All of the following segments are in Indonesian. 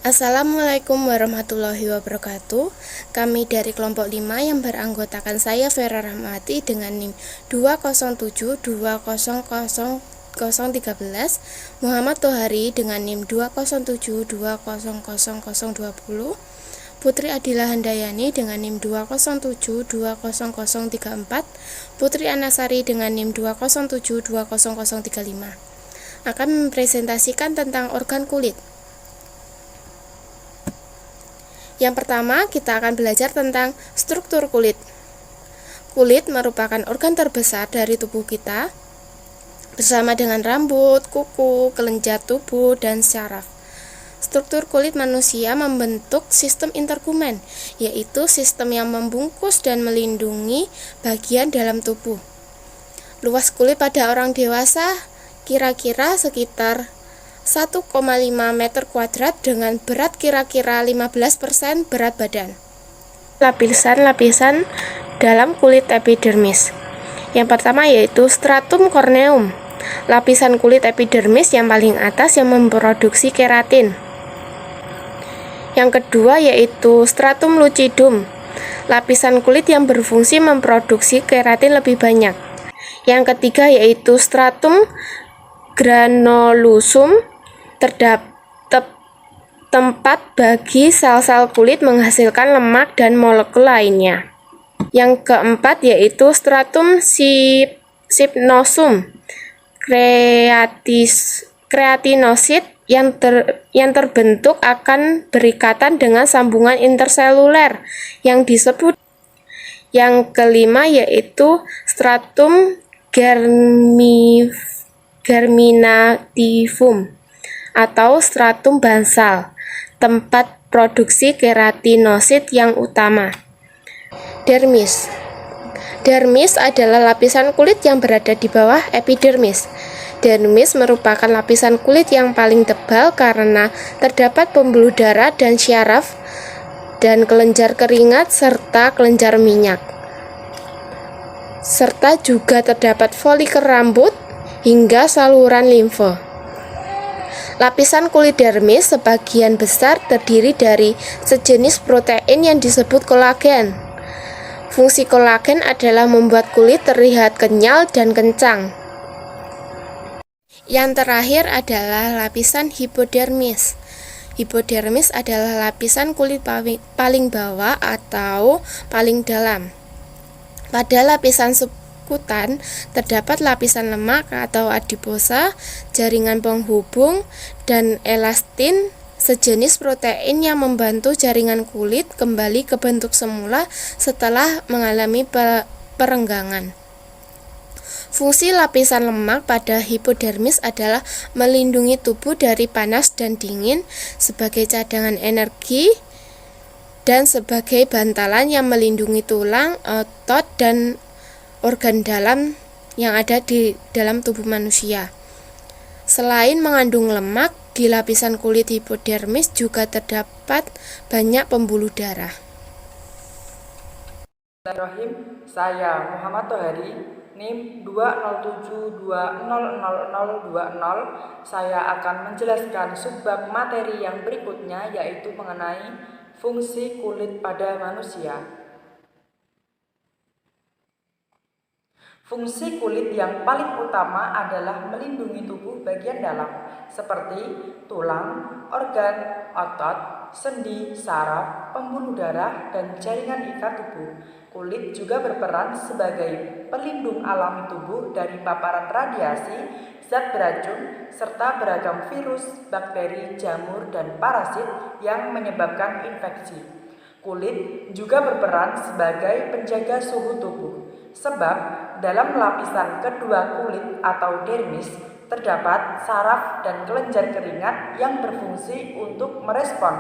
Assalamualaikum warahmatullahi wabarakatuh. Kami dari kelompok 5 yang beranggotakan saya Vera Rahmati dengan NIM 207200013, Muhammad Tohari dengan NIM 207200020, Putri Adila Handayani dengan NIM 207200034, Putri Anasari dengan NIM 207200035 akan mempresentasikan tentang organ kulit. Yang pertama, kita akan belajar tentang struktur kulit. Kulit merupakan organ terbesar dari tubuh kita, bersama dengan rambut, kuku, kelenjar tubuh, dan syaraf. Struktur kulit manusia membentuk sistem intergumen, yaitu sistem yang membungkus dan melindungi bagian dalam tubuh. Luas kulit pada orang dewasa kira-kira sekitar 1,5 meter kuadrat dengan berat kira-kira 15% berat badan. Lapisan-lapisan dalam kulit epidermis. Yang pertama yaitu stratum corneum. Lapisan kulit epidermis yang paling atas yang memproduksi keratin. Yang kedua yaitu stratum lucidum. Lapisan kulit yang berfungsi memproduksi keratin lebih banyak. Yang ketiga yaitu stratum granulosusum. Terdapat tempat bagi sel-sel kulit menghasilkan lemak dan molekul lainnya. Yang keempat yaitu stratum sypnosum, keratinosit yang terbentuk akan berikatan dengan sambungan interseluler yang disebut. Yang kelima yaitu stratum germinativum atau stratum basal, tempat produksi keratinosit yang utama. Dermis. Dermis adalah lapisan kulit yang berada di bawah epidermis. Dermis merupakan lapisan kulit yang paling tebal karena terdapat pembuluh darah dan syaraf dan kelenjar keringat serta kelenjar minyak. Serta juga terdapat folikel rambut hingga saluran limfe. Lapisan kulit dermis sebagian besar terdiri dari sejenis protein yang disebut kolagen. Fungsi kolagen adalah membuat kulit terlihat kenyal dan kencang. Yang terakhir adalah lapisan hipodermis. Hipodermis adalah lapisan kulit paling bawah atau paling dalam. Pada lapisan kutan terdapat lapisan lemak atau adiposa, jaringan penghubung, dan elastin, sejenis protein yang membantu jaringan kulit kembali ke bentuk semula setelah mengalami perenggangan. Fungsi lapisan lemak pada hipodermis adalah melindungi tubuh dari panas dan dingin sebagai cadangan energi dan sebagai bantalan yang melindungi tulang, otot, dan organ dalam yang ada di dalam tubuh manusia. Selain mengandung lemak, di lapisan kulit hipodermis juga terdapat banyak pembuluh darah. Bismillahirrahmanirrahim. Saya Muhammad Tohari, NIM 207200020. Saya akan menjelaskan subbab materi yang berikutnya, yaitu mengenai fungsi kulit pada manusia. Fungsi kulit yang paling utama adalah melindungi tubuh bagian dalam, seperti tulang, organ, otot, sendi, saraf, pembuluh darah, dan jaringan ikat tubuh. Kulit juga berperan sebagai pelindung alami tubuh dari paparan radiasi, zat beracun, serta beragam virus, bakteri, jamur, dan parasit yang menyebabkan infeksi. Kulit juga berperan sebagai penjaga suhu tubuh, sebab dalam lapisan kedua kulit atau dermis terdapat saraf dan kelenjar keringat yang berfungsi untuk merespon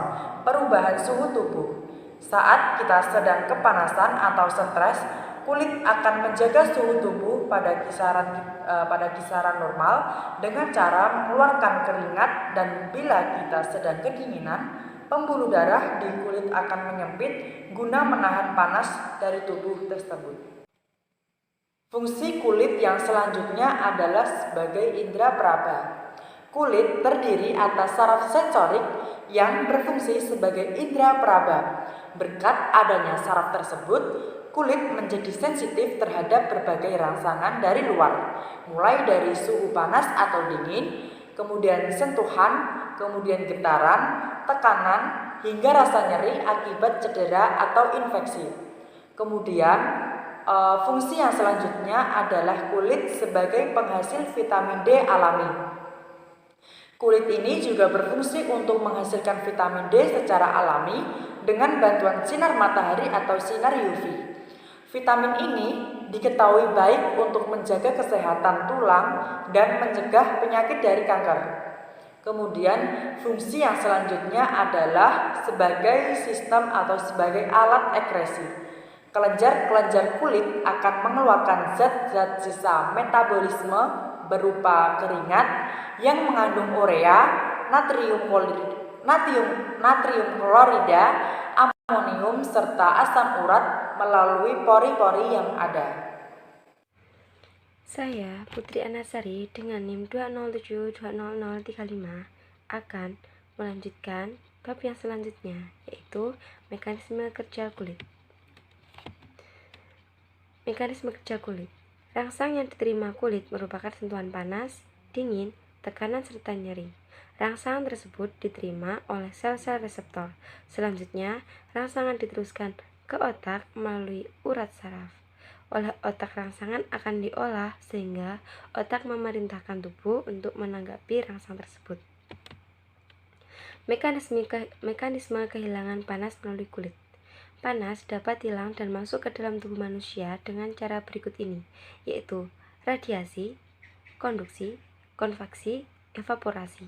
perubahan suhu tubuh. Saat kita sedang kepanasan atau stres, kulit akan menjaga suhu tubuh pada kisaran normal dengan cara mengeluarkan keringat, dan bila kita sedang kedinginan, pembuluh darah di kulit akan menyempit guna menahan panas dari tubuh tersebut. Fungsi kulit yang selanjutnya adalah sebagai indera peraba. Kulit terdiri atas saraf sensorik yang berfungsi sebagai indera peraba. Berkat adanya saraf tersebut, kulit menjadi sensitif terhadap berbagai rangsangan dari luar, mulai dari suhu panas atau dingin, kemudian sentuhan, kemudian getaran, tekanan, hingga rasa nyeri akibat cedera atau infeksi. Kemudian, fungsi yang selanjutnya adalah kulit sebagai penghasil vitamin D alami. Kulit ini juga berfungsi untuk menghasilkan vitamin D secara alami dengan bantuan sinar matahari atau sinar UV. Vitamin ini diketahui baik untuk menjaga kesehatan tulang dan mencegah penyakit dari kanker. Kemudian, fungsi yang selanjutnya adalah sebagai sistem atau sebagai alat ekskresi. Kelenjar-kelenjar kulit akan mengeluarkan zat-zat sisa metabolisme berupa keringat yang mengandung urea, natrium klorida, amonium, serta asam urat melalui pori-pori yang ada. Saya, Putri Anasari, dengan NIM 207200035 akan melanjutkan bab yang selanjutnya, yaitu mekanisme kerja kulit. Mekanisme kerja kulit. Rangsang yang diterima kulit merupakan sentuhan panas, dingin, tekanan, serta nyeri. Rangsangan tersebut diterima oleh sel-sel reseptor. Selanjutnya, rangsangan diteruskan ke otak melalui urat saraf. Oleh otak rangsangan akan diolah sehingga otak memerintahkan tubuh untuk menanggapi rangsang tersebut. Mekanisme kehilangan panas melalui kulit. Panas dapat hilang dan masuk ke dalam tubuh manusia dengan cara berikut ini, yaitu radiasi, konduksi, konveksi, evaporasi.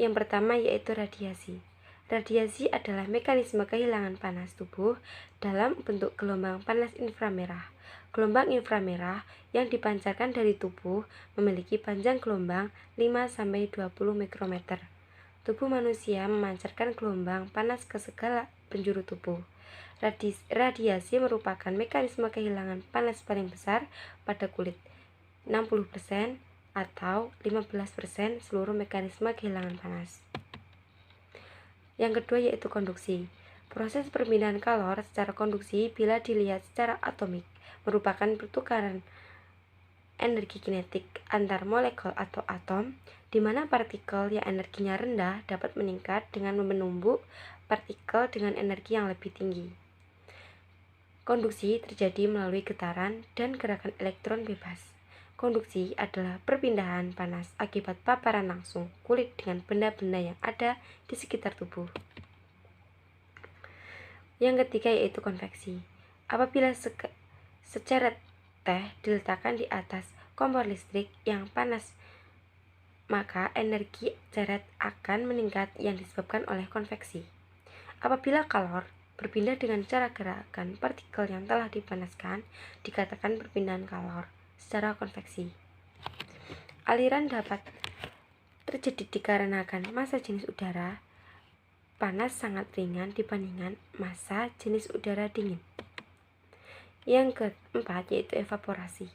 Yang pertama yaitu radiasi. Radiasi adalah mekanisme kehilangan panas tubuh dalam bentuk gelombang panas inframerah. Gelombang inframerah yang dipancarkan dari tubuh memiliki panjang gelombang 5-20 mikrometer. Tubuh manusia memancarkan gelombang panas ke segala penjuru tubuh. Radiasi merupakan mekanisme kehilangan panas paling besar pada kulit, 60% atau 15% seluruh mekanisme kehilangan panas. Yang kedua yaitu konduksi. Proses perpindahan kalor secara konduksi bila dilihat secara atomik merupakan pertukaran energi kinetik antar molekul atau atom, di mana partikel yang energinya rendah dapat meningkat dengan menumbuk partikel dengan energi yang lebih tinggi. Konduksi terjadi melalui getaran dan gerakan elektron bebas. Konduksi adalah perpindahan panas akibat paparan langsung kulit dengan benda-benda yang ada di sekitar tubuh. Yang ketiga yaitu konveksi. Apabila seceret teh diletakkan di atas kompor listrik yang panas, maka energi ceret akan meningkat yang disebabkan oleh konveksi. Apabila kalor berpindah dengan cara gerakan partikel yang telah dipanaskan, dikatakan perpindahan kalor secara konveksi. Aliran dapat terjadi dikarenakan massa jenis udara panas sangat ringan dibandingkan massa jenis udara dingin. Yang keempat yaitu evaporasi.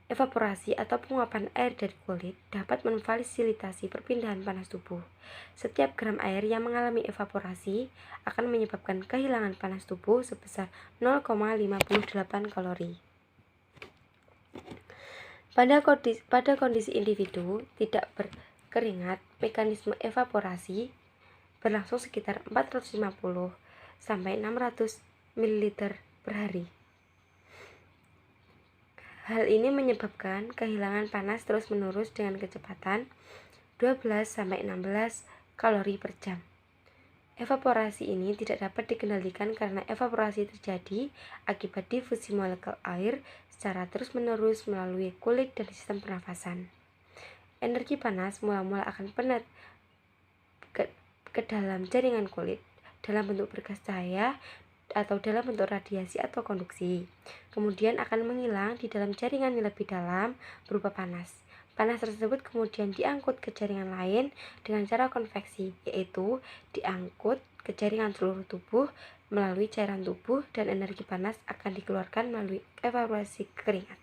Evaporasi atau penguapan air dari kulit dapat memfasilitasi perpindahan panas tubuh. Setiap gram air yang mengalami evaporasi akan menyebabkan kehilangan panas tubuh sebesar 0,58 kalori. Pada kondisi individu tidak berkeringat, mekanisme evaporasi berlangsung sekitar 450 sampai 600 ml per hari. Hal ini menyebabkan kehilangan panas terus-menerus dengan kecepatan 12-16 kalori per jam. Evaporasi ini tidak dapat dikendalikan karena evaporasi terjadi akibat difusi molekul air secara terus-menerus melalui kulit dan sistem pernafasan. Energi panas mula-mula akan penat ke dalam jaringan kulit dalam bentuk bergas cahaya atau dalam bentuk radiasi atau konduksi. Kemudian akan menghilang di dalam jaringan yang lebih dalam berupa panas. Panas tersebut kemudian diangkut ke jaringan lain dengan cara konveksi, yaitu diangkut ke jaringan seluruh tubuh melalui cairan tubuh dan energi panas akan dikeluarkan melalui evaporasi keringat.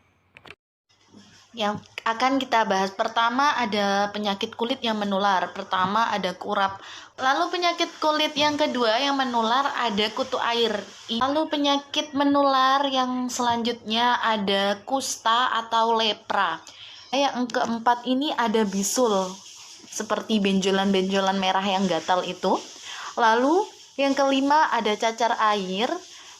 yang akan kita bahas. Pertama ada penyakit kulit yang menular. Pertama ada kurap. Lalu penyakit kulit yang kedua yang menular ada kutu air. Lalu penyakit menular yang selanjutnya ada kusta atau lepra. Yang keempat ini ada bisul, seperti benjolan-benjolan merah yang gatal itu. Lalu yang kelima ada cacar air.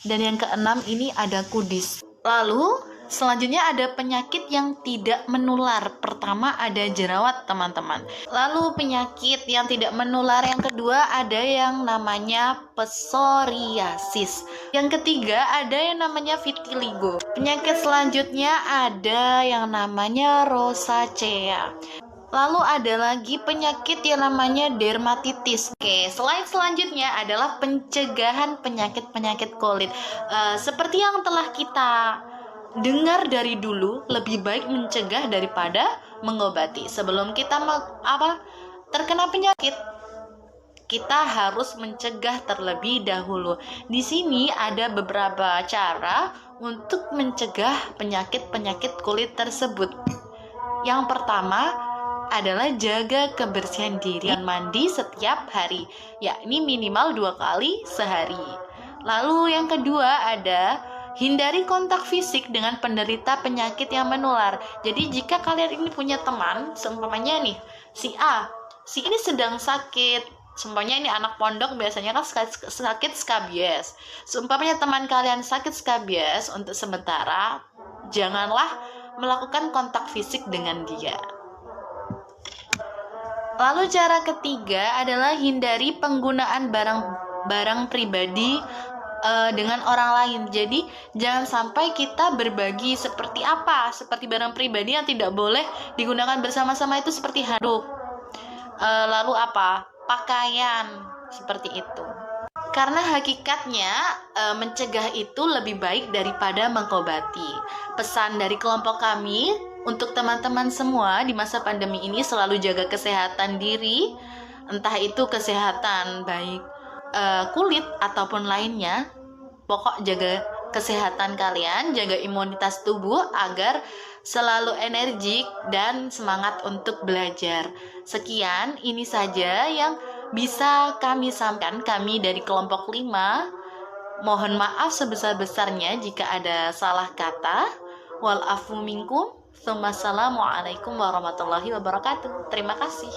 Dan yang keenam ini ada kudis. Lalu selanjutnya ada penyakit yang tidak menular. Pertama ada jerawat, teman-teman. Lalu penyakit yang tidak menular yang kedua ada yang namanya psoriasis. Yang ketiga ada yang namanya vitiligo. Penyakit selanjutnya ada yang namanya rosacea. Lalu ada lagi penyakit yang namanya dermatitis. Oke, selanjutnya adalah pencegahan penyakit-penyakit kulit. Seperti yang telah kita dengar dari dulu, lebih baik mencegah daripada mengobati. Sebelum kita terkena penyakit, kita harus mencegah terlebih dahulu. Di sini ada beberapa cara untuk mencegah penyakit-penyakit kulit tersebut. Yang pertama adalah jaga kebersihan diri dan mandi setiap hari, yakni minimal 2 kali sehari. Lalu yang kedua ada hindari kontak fisik dengan penderita penyakit yang menular. Jadi jika kalian ini punya teman, seumpamanya nih, si ini sedang sakit, seumpamanya ini anak pondok biasanya kan sakit skabies. Seumpamanya teman kalian sakit skabies, untuk sementara janganlah melakukan kontak fisik dengan dia. Lalu cara ketiga adalah hindari penggunaan barang pribadi dengan orang lain. Jadi jangan sampai kita berbagi seperti barang pribadi yang tidak boleh digunakan bersama-sama itu seperti handuk. Lalu pakaian seperti itu. Karena hakikatnya mencegah itu lebih baik daripada mengobati. Pesan dari kelompok kami untuk teman-teman semua di masa pandemi ini selalu jaga kesehatan diri, entah itu kesehatan baik kulit ataupun lainnya. Pokok jaga kesehatan kalian, jaga imunitas tubuh agar selalu energik dan semangat untuk belajar. Sekian, ini saja yang bisa kami sampaikan, kami dari kelompok 5. Mohon maaf sebesar-besarnya jika ada salah kata. Wal afu minkum. Assalamualaikum warahmatullahi wabarakatuh. Terima kasih.